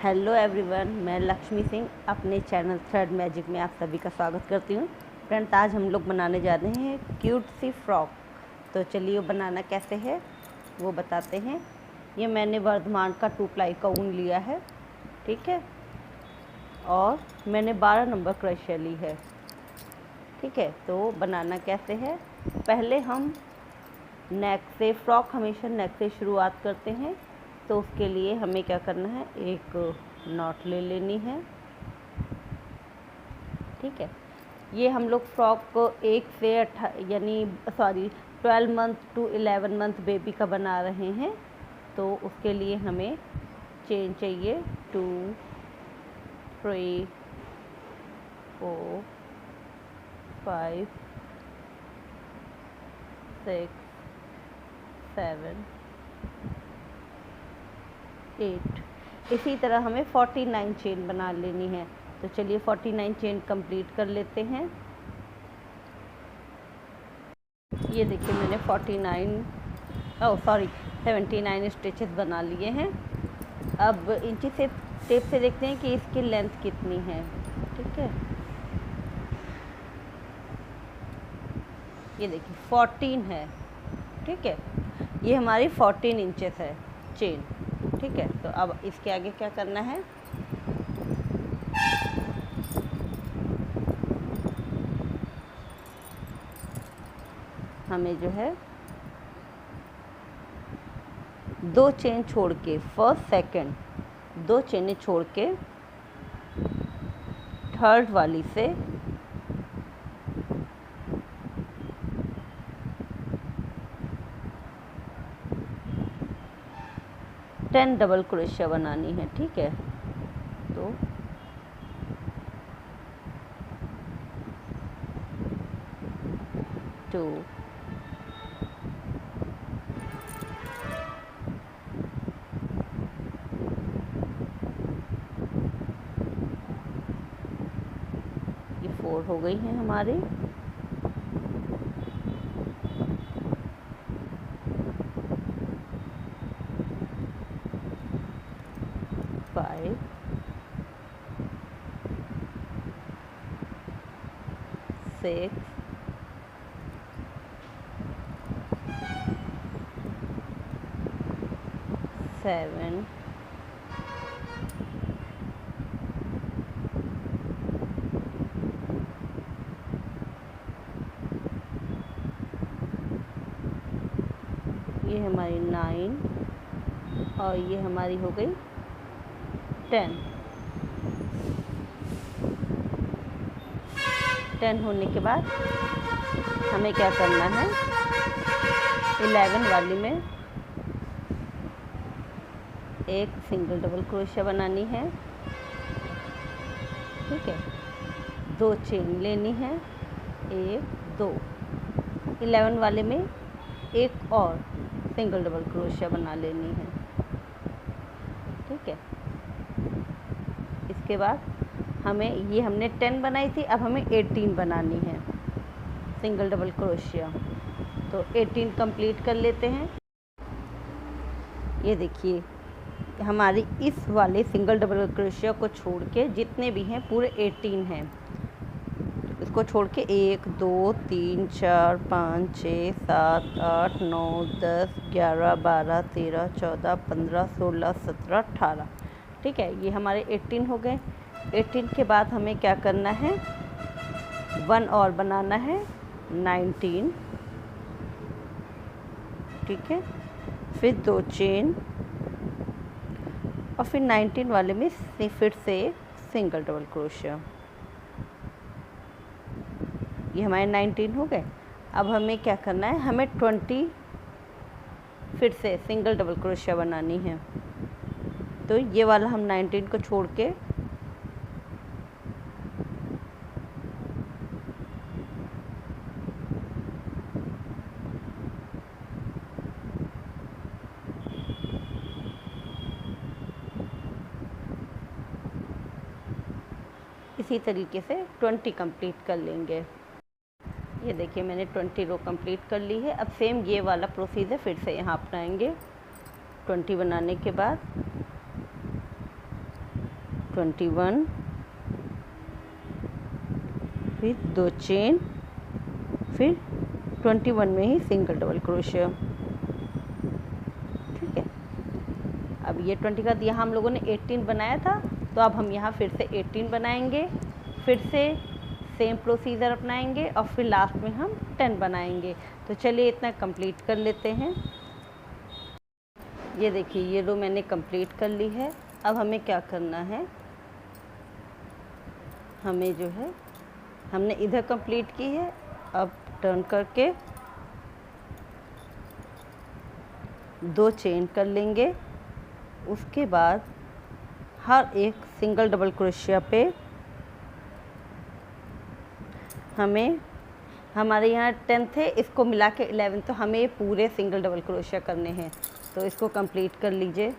Hello everyone, मैं लक्ष्मी सिंह अपने channel thread magic में आप सभी का स्वागत करती हूँ। फ्रेंड्स, आज हम लोग बनाने जा रहे हैं क्यूट सी फ्रॉक। तो चलिए वो बनाना कैसे है वो बताते हैं। ये मैंने वर्धमान का 2 प्लाई का ऊन लिया है, ठीक है, और मैंने 12 नंबर क्रोशिया ली है, ठीक है। तो बनाना कैसे है, पहले हम नेक से, फ्रॉक हमेशा नेक से शुरुआत करते हैं। तो उसके लिए हमें क्या करना है, एक नॉट ले लेनी है, ठीक है। ये हम लोग फ्रॉक को 1 से 12 मंथ टू 11 मंथ बेबी का बना रहे हैं। तो उसके लिए हमें चेन चाहिए 2, 3, 4, 5, 6, 7, 8। इसी तरह हमें 49 चेन बना लेनी है। तो चलिए 49 चेन कंप्लीट कर लेते हैं। ये देखिए मैंने 79 स्टिचेस बना लिए हैं। अब इंची से टेप से देखते हैं कि इसकी लेंथ कितनी है, ठीक है। ये देखिए 14 है, ठीक है। ये हमारी 14 इंचेस है चेन, ठीक है। तो अब इसके आगे क्या करना है, हमें जो है 2 चेन छोड़ के, फर्स्ट सेकंड 2 चेनें छोड़ के थर्ड वाली से टेन डबल क्रोशिया बनानी है, ठीक है। तो टू, ये 4 हो गई हैं हमारी। फाइव, 6, 7, ये हमारी 9 और ये हमारी हो गई 10। 10 होने के बाद हमें क्या करना है, 11 वाली में एक सिंगल डबल क्रोशिया बनानी है, ठीक है। 2 चेन लेनी है, 1, 2। 11 वाले में एक और सिंगल डबल क्रोशिया बना लेनी है, ठीक है। इसके बाद हमें, ये हमने 10 बनाई थी, अब हमें 18 बनानी है सिंगल डबल क्रोशिया। तो 18 कंप्लीट कर लेते हैं। ये देखिए हमारी इस वाले सिंगल डबल क्रोशिया को छोड़ के जितने भी हैं पूरे 18 हैं। इसको छोड़ के 1, 2, 3, 4, 5, 6, 7, 8, 9, 10, 11, 12, 13, 14, 15, 16, 17, 18, ठीक है। ये हमारे 18 हो गए। 18 के बाद हमें क्या करना है, 1 और बनाना है, 19, ठीक है। फिर 2 चेन और फिर 19 वाले में फिर से सिंगल डबल क्रोशिया। ये हमारे 19 हो गए। अब हमें क्या करना है, हमें 20 फिर से सिंगल डबल क्रोशिया बनानी है। तो ये वाला हम 19 को छोड़ के इसी तरीके से 20 कंप्लीट कर लेंगे। ये देखिए मैंने 20 रो कंप्लीट कर ली है। अब सेम ये वाला प्रोसीजर फिर से यहाँ अपनाएंगे। 20 बनाने के बाद 21, फिर 2 चेन, फिर 21 में ही सिंगल डबल क्रोशिया। ठीक है, अब ये 20 का यहाँ हम लोगों ने 18 बनाया था, तो अब हम यहाँ फिर से 18 बनाएंगे, फिर से सेम प्रोसीजर अपनाएंगे और फिर लास्ट में हम 10 बनाएंगे। तो चलिए इतना कंप्लीट कर लेते हैं। ये देखिए ये रो मैंने कंप्लीट कर ली है। अब हमें क्या करना है, हमें जो है हमने इधर कंप्लीट की है, अब टर्न करके 2 चेन कर लेंगे। उसके बाद हर एक सिंगल डबल क्रोशिया पे हमें, हमारे यहाँ 10 थे, इसको मिला के 11, तो हमें पूरे सिंगल डबल क्रोशिया करने हैं। तो इसको कंप्लीट कर लीजिए।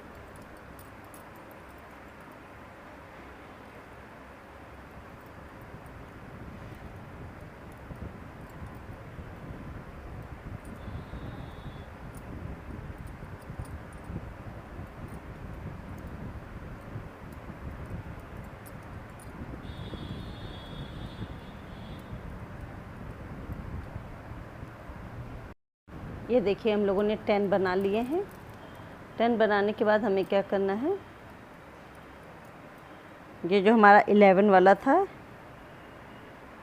ये देखिए हम लोगों ने 10 बना लिए हैं। 10 बनाने के बाद हमें क्या करना है, ये जो हमारा 11 वाला था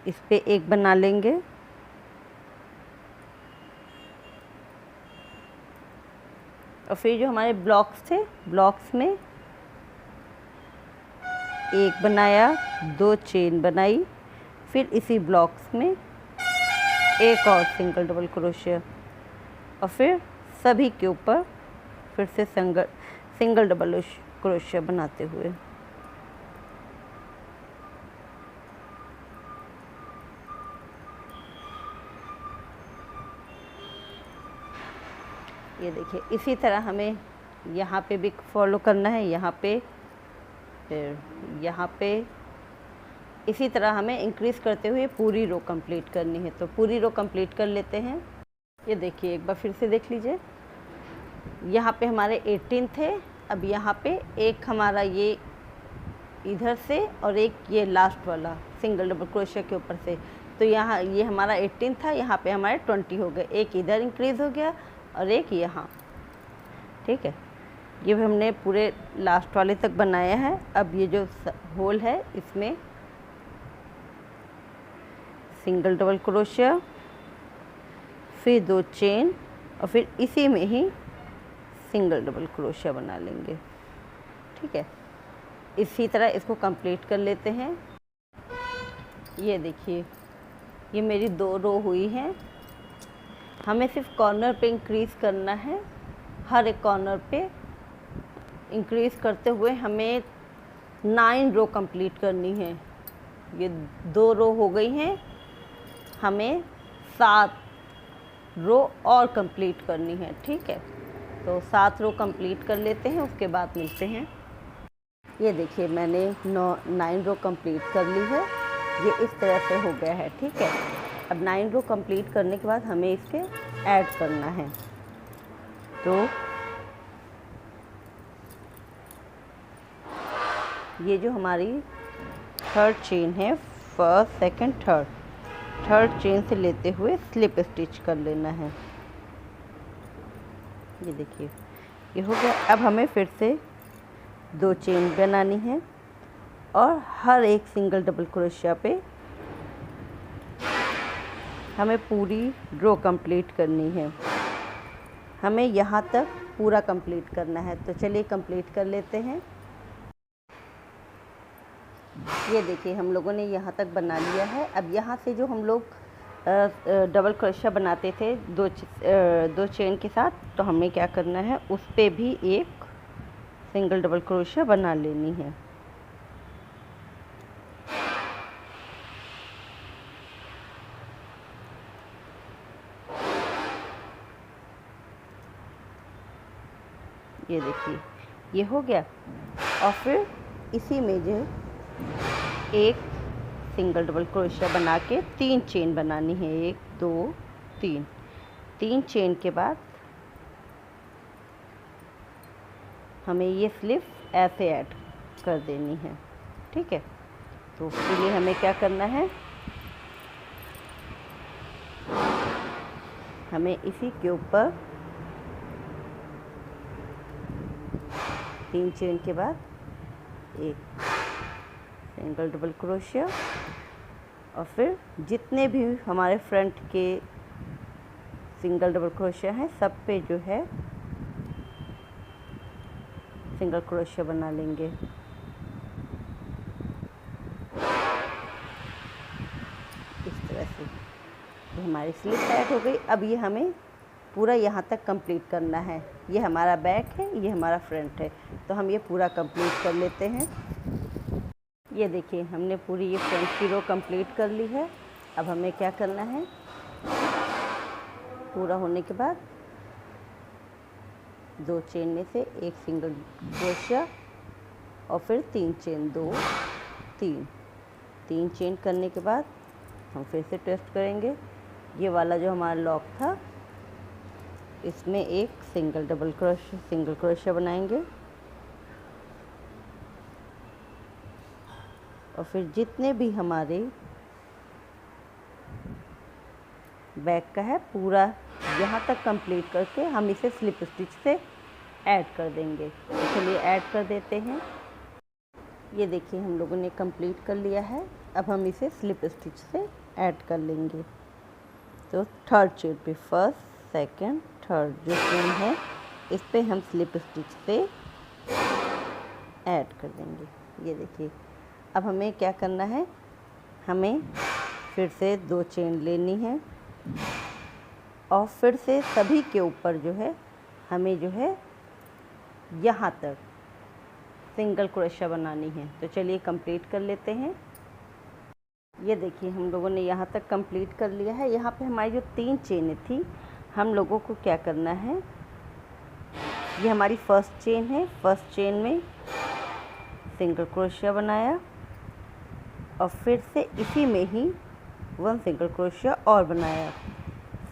इस पे एक बना लेंगे, और फिर जो हमारे ब्लॉक्स थे, ब्लॉक्स में एक बनाया, 2 चेन बनाई, फिर इसी ब्लॉक्स में एक और सिंगल डबल क्रोशिया, और फिर सभी के ऊपर फिर से सिंगल डबल क्रोशिया बनाते हुए। ये देखिए इसी तरह हमें यहाँ पे भी फॉलो करना है, यहाँ पे, फिर यहाँ पे, इसी तरह हमें इंक्रीज़ करते हुए पूरी रो कंप्लीट करनी है। तो पूरी रो कंप्लीट कर लेते हैं। ये देखिए एक बार फिर से देख लीजिए, यहाँ पे हमारे 18 थे, अब यहाँ पे एक हमारा ये इधर से और एक ये लास्ट वाला सिंगल डबल क्रोशिया के ऊपर से, तो यहाँ ये हमारा 18 था, यहाँ पे हमारे 20 हो गए, एक इधर इंक्रीज़ हो गया और एक यहाँ। ठीक है, ये भी हमने पूरे लास्ट वाले तक बनाया है। अब ये जो होल है इसमें सिंगल डबल क्रोशिया, फिर 2 चेन, और फिर इसी में ही सिंगल डबल क्रोशिया बना लेंगे। ठीक है, इसी तरह इसको कंप्लीट कर लेते हैं। ये देखिए ये मेरी 2 रो हुई हैं। हमें सिर्फ कॉर्नर पे इंक्रीज़ करना है, हर एक कॉर्नर पे इंक्रीज़ करते हुए हमें 9 रो कंप्लीट करनी है। ये 2 रो हो गई हैं, हमें 7 रो और कंप्लीट करनी है। ठीक है, तो 7 रो कंप्लीट कर लेते हैं, उसके बाद मिलते हैं। ये देखिए मैंने 9 रो कंप्लीट कर ली है, ये इस तरह से हो गया है। ठीक है, अब 9 रो कंप्लीट करने के बाद हमें इसके ऐड करना है। तो ये जो हमारी 3rd चेन है, 1st, 2nd, 3rd चेन से लेते हुए स्लिप स्टिच कर लेना है। ये देखिए ये हो गया। अब हमें फिर से 2 चेन बनानी है और हर एक सिंगल डबल क्रोशिया पे हमें पूरी रो कंप्लीट करनी है। हमें यहाँ तक पूरा कंप्लीट करना है, तो चलिए कंप्लीट कर लेते हैं। ये देखिए हम लोगों ने यहाँ तक बना लिया है। अब यहाँ से जो हम लोग डबल क्रोशिया बनाते थे 2 चेन के साथ, तो हमें क्या करना है, उस पे भी एक सिंगल डबल क्रोशिया बना लेनी है। ये देखिए ये हो गया, और फिर इसी में जो एक सिंगल डबल क्रोशिया बना के 3 चेन बनानी है। 1 2 3 चेन के बाद हमें ये स्लिप ऐसे ऐड कर देनी है। ठीक है। तो उसके लिए हमें क्या करना है, हमें इसी के ऊपर 3 चेन के बाद एक सिंगल डबल क्रोशिया और फिर जितने भी हमारे फ्रंट के सिंगल डबल क्रोशिया हैं सब पे जो है सिंगल क्रोशिया बना लेंगे। इस तरह से तो हमारी स्लिप टाइट हो गई। अब ये हमें पूरा यहाँ तक कंप्लीट करना है। ये हमारा बैक है, ये हमारा फ्रंट है, तो हम ये पूरा कंप्लीट कर लेते हैं। ये देखिए हमने पूरी ये फ्रंट की रो कंप्लीट कर ली है। अब हमें क्या करना है, पूरा होने के बाद 2 चेन में से एक सिंगल क्रोशिया और फिर 3 चेन, 2 3 चेन करने के बाद हम फिर से ट्विस्ट करेंगे। ये वाला जो हमारा लॉक था इसमें एक सिंगल क्रोशिया बनाएंगे और फिर जितने भी हमारे बैक का है पूरा यहाँ तक कंप्लीट करके हम इसे स्लिप स्टिच से ऐड कर देंगे। तो चलिए ऐड कर देते हैं। ये देखिए हम लोगों ने कंप्लीट कर लिया है। अब हम इसे स्लिप स्टिच से ऐड कर लेंगे। तो 3rd चेन पे 1st, 2nd, 3rd जो चेन है इस पे हम स्लिप स्टिच से ऐड कर देंगे। ये देखिए अब हमें क्या करना है, हमें फिर से 2 चेन लेनी है और फिर से सभी के ऊपर जो है हमें जो है यहाँ तक सिंगल क्रोशिया बनानी है। तो चलिए कंप्लीट कर लेते हैं। ये देखिए हम लोगों ने यहाँ तक कंप्लीट कर लिया है। यहाँ पे हमारी जो 3 चेनें थी हम लोगों को क्या करना है, ये हमारी 1st चेन है, 1st चेन में सिंगल क्रोशिया बनाया और फिर से इसी में ही 1 सिंगल क्रोशिया और बनाया।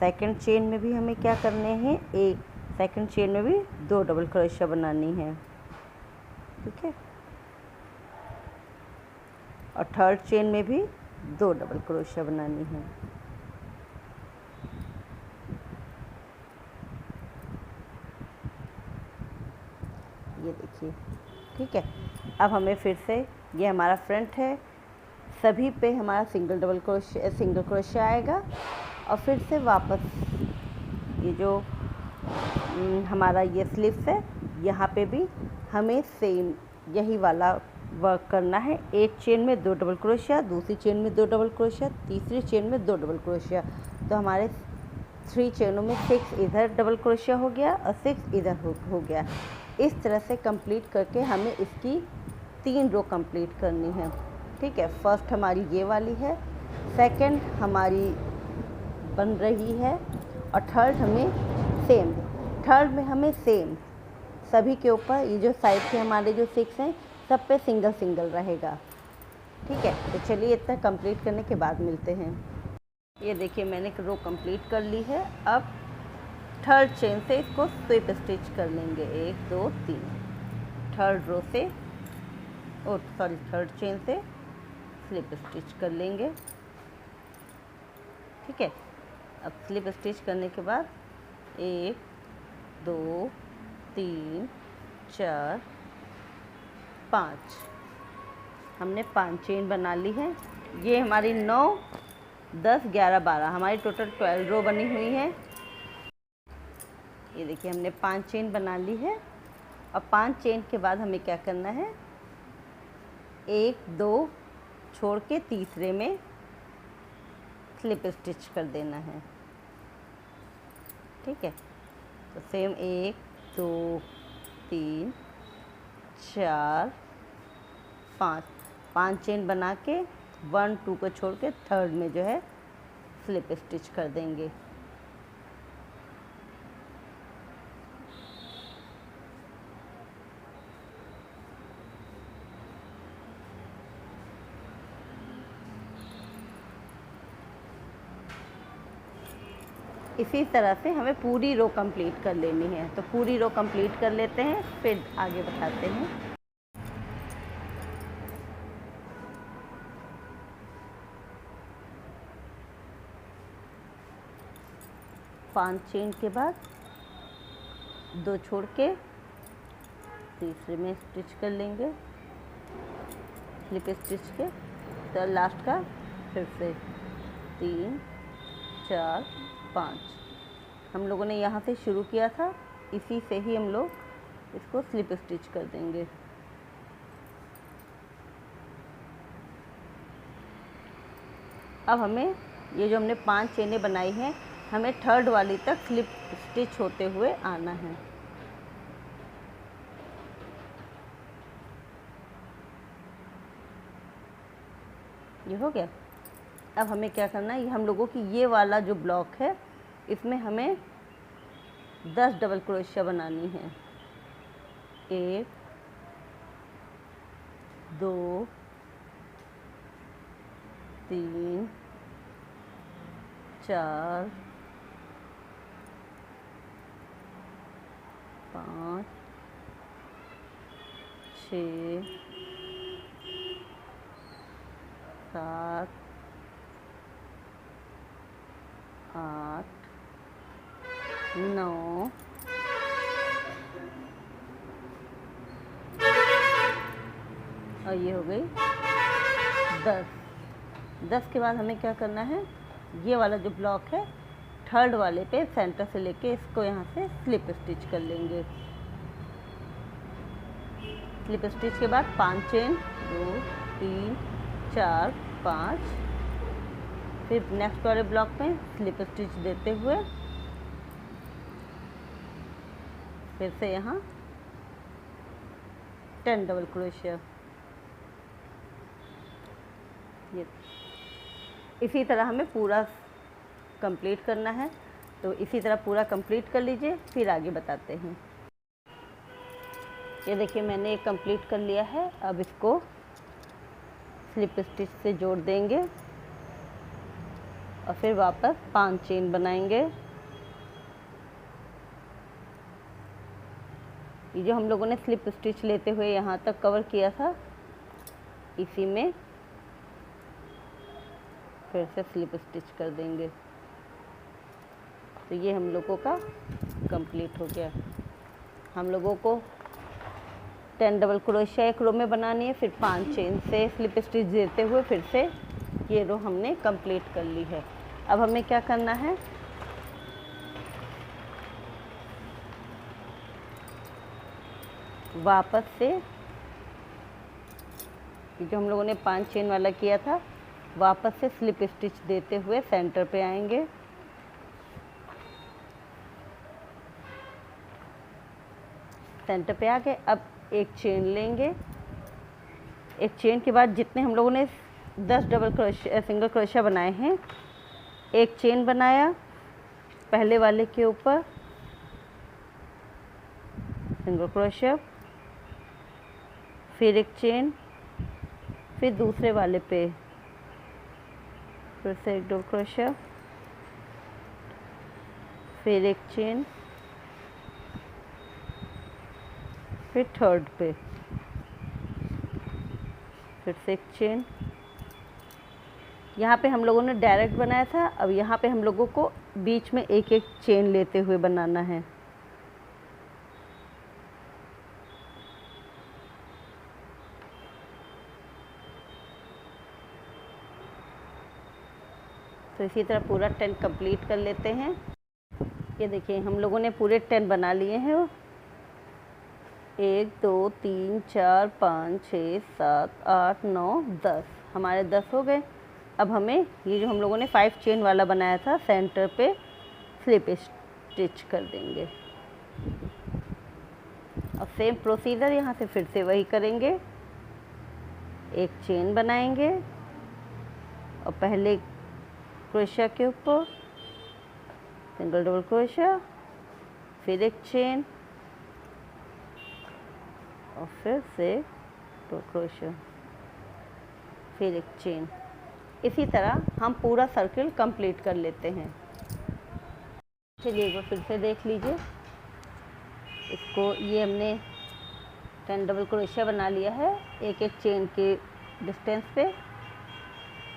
2nd चेन में भी हमें क्या करने हैं, एक 2nd चेन में भी 2 डबल क्रोशिया बनानी है, ठीक है। और 3rd चेन में भी 2 डबल क्रोशिया बनानी है। ये देखिए, ठीक है। अब हमें फिर से, ये हमारा फ्रंट है, सभी पे हमारा सिंगल क्रोशिया आएगा और फिर से वापस ये जो हमारा ये स्लीव्स है यहाँ पे भी हमें सेम यही वाला वर्क करना है। एक चेन में 2 डबल क्रोशिया, दूसरी चेन में 2 डबल क्रोशिया, तीसरी चेन में 2 डबल क्रोशिया। तो हमारे 3 चेनों में 6 इधर डबल क्रोशिया हो गया और 6 इधर हो गया। इस तरह से कंप्लीट करके हमें इसकी 3 रो कंप्लीट करनी है, ठीक है। 1st हमारी ये वाली है, 2nd हमारी बन रही है और 3rd हमें सेम, 3rd में हमें सेम सभी के ऊपर ये जो साइड के हमारे जो 6 हैं सब पे सिंगल रहेगा, ठीक है। तो चलिए इतना कंप्लीट करने के बाद मिलते हैं। ये देखिए मैंने रो कंप्लीट कर ली है। अब 3rd चेन से इसको स्लिप स्टिच कर लेंगे, 1 2 3। 3rd रो से 3rd चेन से स्लिप स्टिच कर लेंगे, ठीक है। अब स्लिप स्टिच करने के बाद 1 2 3 4 5 हमने 5 चेन बना ली है। ये हमारी 9 10 11 12 हमारी टोटल 12 रो बनी हुई है। ये देखिए हमने 5 चेन बना ली है। अब 5 चेन के बाद हमें क्या करना है, 1 2 छोड़ के तीसरे में स्लिप स्टिच कर देना है, ठीक है। तो सेम 1 2 3 4 5 चेन बना के 1 2 को छोड़ के 3rd में जो है स्लिप स्टिच कर देंगे। इसी तरह से हमें पूरी रो कंप्लीट कर लेनी है। तो पूरी रो कंप्लीट कर लेते हैं, फिर आगे बताते हैं। 5 चेन के बाद 2 छोड़ के तीसरे में स्टिच कर लेंगे स्लिप स्टिच के। तो लास्ट का फिर से 3 4 5 हम लोगों ने यहाँ से शुरू किया था, इसी से ही हम लोग इसको स्लिप स्टिच कर देंगे। अब हमें ये जो हमने 5 चेनें बनाई हैं, हमें थर्ड वाली तक स्लिप स्टिच होते हुए आना है। ये हो गया। अब हमें क्या करना है, ये हम लोगों की ये वाला जो ब्लॉक है, इसमें हमें 10 डबल क्रोशिया बनानी है। 1 2 3 4 5 6 7 8 9 और ये हो गई 10 के बाद हमें क्या करना है, ये वाला जो ब्लॉक है थर्ड वाले पे सेंटर से लेके इसको यहाँ से स्लिप स्टिच कर लेंगे। स्लिप स्टिच के बाद 5 चेन 2 3 4 5, फिर नेक्स्ट वाले ब्लॉक में स्लिप स्टिच देते हुए फिर से यहाँ 10 डबल क्रोशिया। ये इसी तरह हमें पूरा कंप्लीट करना है, तो इसी तरह पूरा कंप्लीट कर लीजिए, फिर आगे बताते हैं। ये देखिए मैंने एक कंप्लीट कर लिया है। अब इसको स्लिप स्टिच से जोड़ देंगे और फिर वापस 5 चेन बनाएंगे। ये जो हम लोगों ने स्लिप स्टिच लेते हुए यहाँ तक कवर किया था, इसी में फिर से स्लिप स्टिच कर देंगे। तो ये हम लोगों का कंप्लीट हो गया। हम लोगों को 10 डबल क्रोशिया एक रो में बनानी है, फिर 5 चेन से स्लिप स्टिच देते हुए फिर से ये रो हमने कंप्लीट कर ली है। अब हमें क्या करना है, वापस से जो हम लोगों ने 5 चेन वाला किया था, वापस से स्लिप स्टिच देते हुए सेंटर पे आएंगे। सेंटर पे आ गए। अब एक चेन लेंगे। एक चेन के बाद जितने हम लोगों ने 10 डबल क्रोशिया सिंगल क्रोशिया बनाए हैं, एक चेन बनाया पहले वाले के ऊपर सिंगल क्रोशिया, फिर एक चेन, फिर दूसरे वाले पे फिर से एक डबल क्रोशिया, फिर एक चेन, फिर थर्ड पे फिर से एक चेन। यहाँ पे हम लोगों ने डायरेक्ट बनाया था, अब यहाँ पे हम लोगों को बीच में एक एक चेन लेते हुए बनाना है। तो इसी तरह पूरा 10 कंप्लीट कर लेते हैं। ये देखिए हम लोगों ने पूरे 10 बना लिए हैं। 1 2 3 4 5 6 7 8 9 10 हमारे 10 हो गए। अब हमें ये जो हम लोगों ने 5 चेन वाला बनाया था, सेंटर पे स्लिप स्टिच कर देंगे। और सेम प्रोसीजर यहाँ से फिर से वही करेंगे। एक चेन बनाएंगे और पहले क्रोशिया के ऊपर सिंगल डबल क्रोशिया, फिर एक चेन और फिर से डबल क्रोशिया, फिर एक चेन। इसी तरह हम पूरा सर्किल कंप्लीट कर लेते हैं। चलिए एक बार फिर से देख लीजिए इसको। ये हमने 10 डबल क्रोशिया बना लिया है एक एक चेन के डिस्टेंस पे,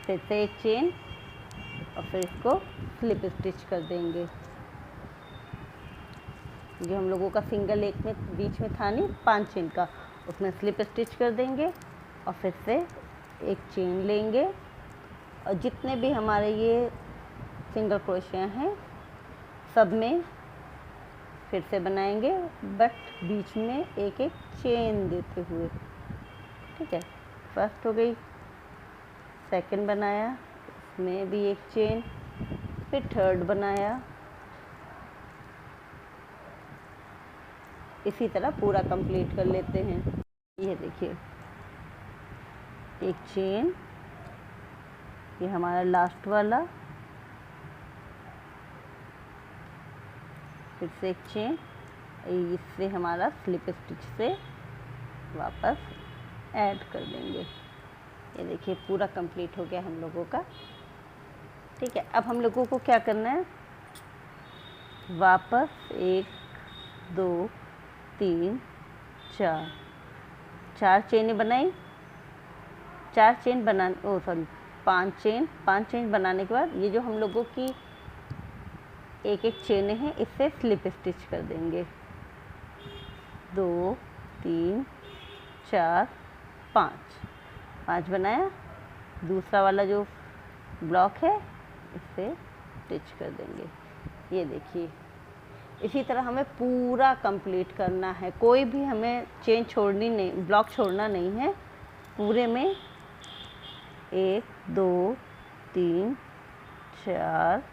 फिर से एक चेन और फिर इसको स्लिप स्टिच कर देंगे। जो हम लोगों का सिंगल एक में बीच में था नहीं 5 चेन का, उसमें स्लिप स्टिच कर देंगे और फिर से एक चेन लेंगे और जितने भी हमारे ये सिंगल क्रोशिया हैं सब में फिर से बनाएंगे, बट बीच में एक एक चेन देते हुए। ठीक है, फर्स्ट हो गई, सेकंड बनाया, इसमें भी एक चेन, फिर थर्ड बनाया, इसी तरह पूरा कंप्लीट कर लेते हैं। ये देखिए एक चेन, ये हमारा लास्ट वाला, फिर से एक चेन, इससे हमारा स्लिप स्टिच से वापस ऐड कर देंगे। ये देखिए पूरा कंप्लीट हो गया हम लोगों का। ठीक है, अब हम लोगों को क्या करना है, वापस 1 2 3 4 4 चेनें बनाई, 4 चेन बनाने, ओ सॉरी 5 चेन बनाने के बाद ये जो हम लोगों की एक एक चेनें हैं इससे स्लिप स्टिच कर देंगे। 2 3 4 5 बनाया, दूसरा वाला जो ब्लॉक है इससे स्टिच कर देंगे। ये देखिए इसी तरह हमें पूरा कंप्लीट करना है, कोई भी हमें चेन छोड़नी नहीं, ब्लॉक छोड़ना नहीं है। पूरे में 1 2 3 4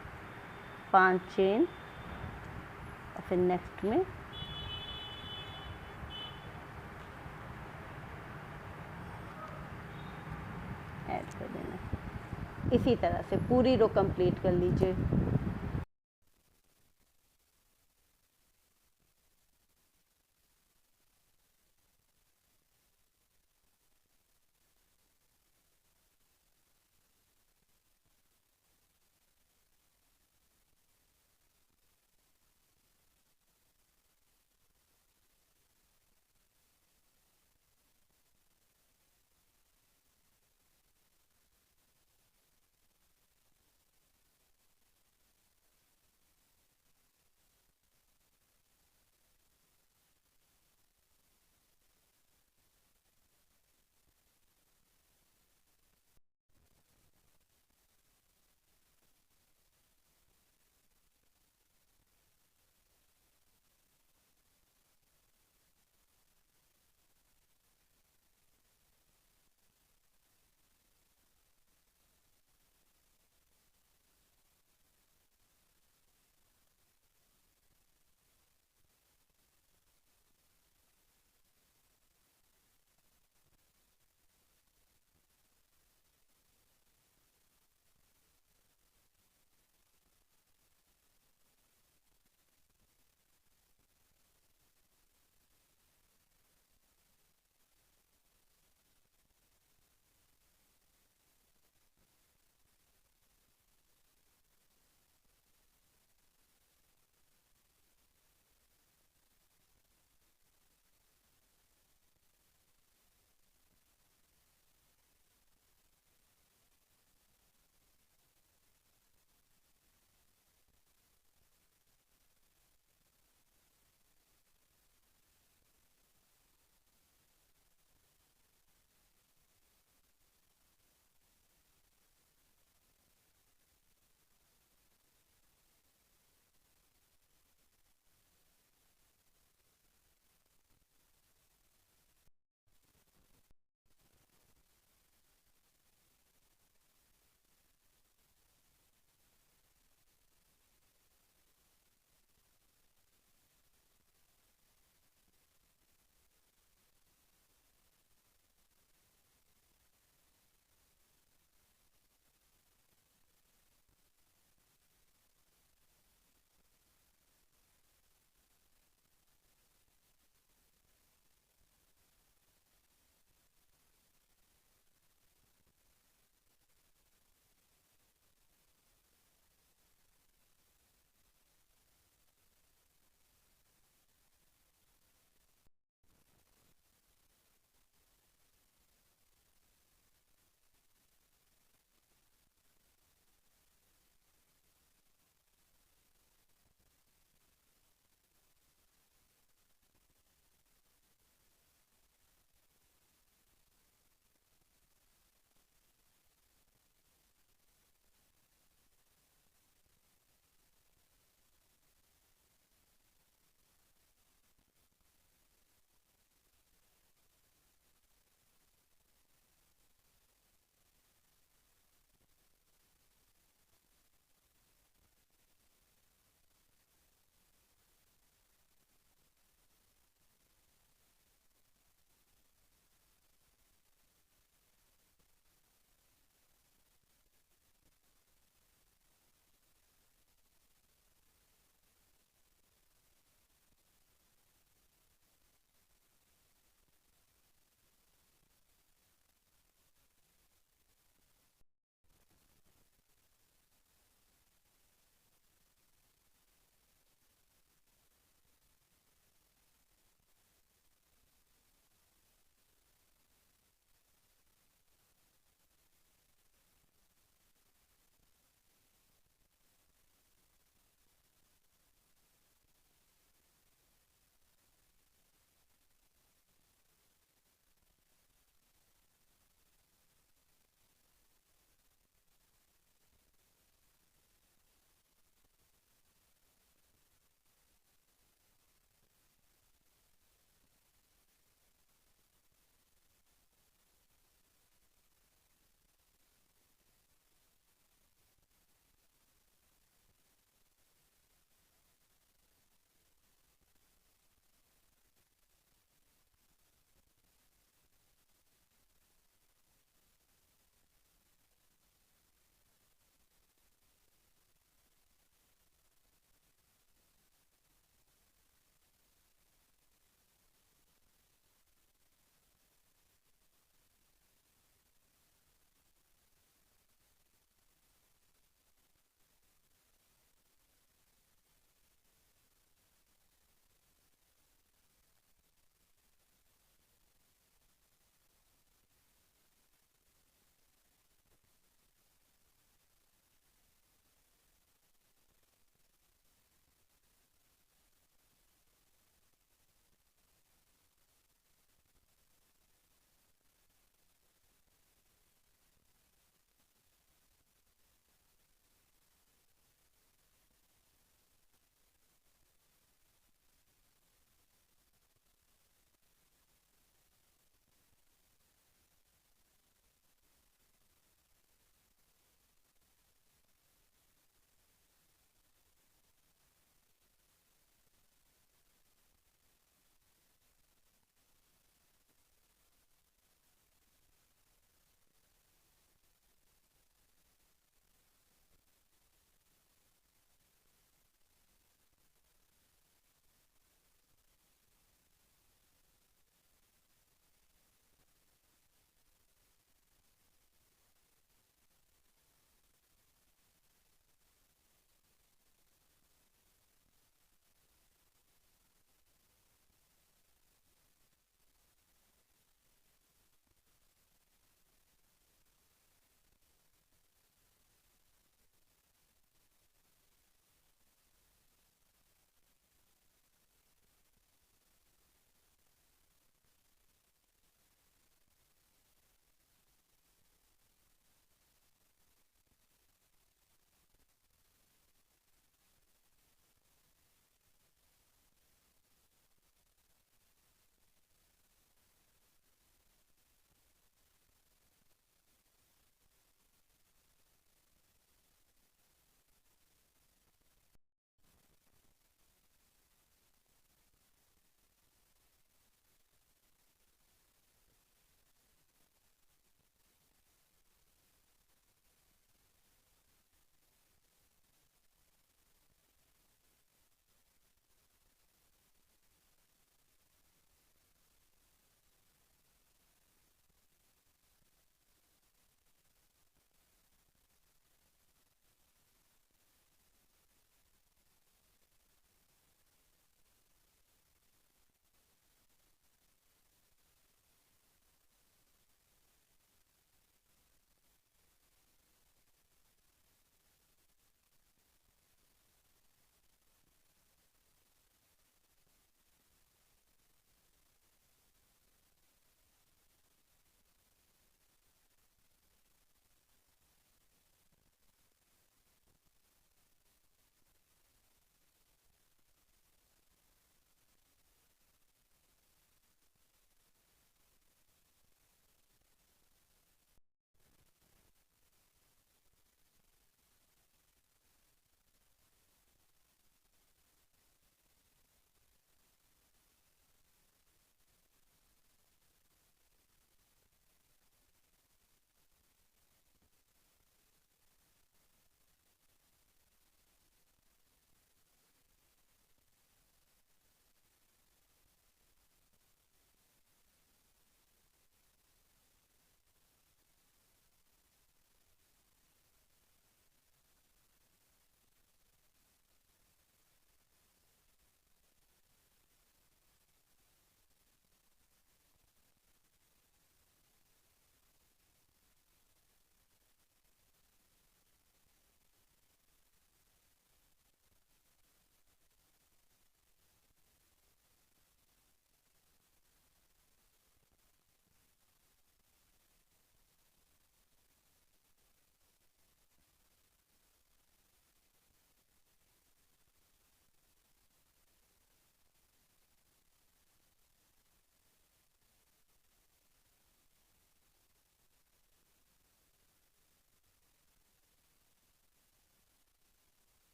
5 चेन और फिर नेक्स्ट में ऐड कर देना। इसी तरह से पूरी रो कंप्लीट कर लीजिए।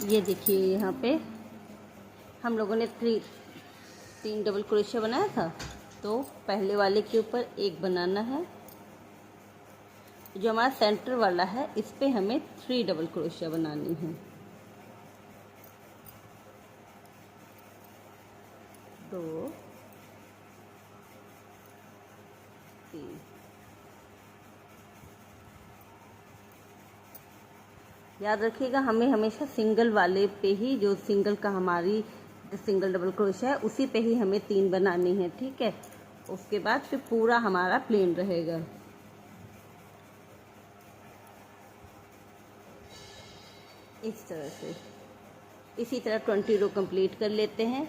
ये देखिए यहाँ पे हम लोगों ने 3 डबल क्रोशिया बनाया था, तो पहले वाले के ऊपर एक बनाना है। जो हमारा सेंटर वाला है इस पे हमें 3 डबल क्रोशिया बनानी है। 2 3। याद रखिएगा हमें हमेशा सिंगल वाले पे ही, जो सिंगल का हमारी सिंगल डबल क्रोशिया है उसी पे ही हमें 3 बनानी है, ठीक है। उसके बाद फिर पूरा हमारा प्लेन रहेगा। इस तरह से इसी तरह 20 रो कंप्लीट कर लेते हैं।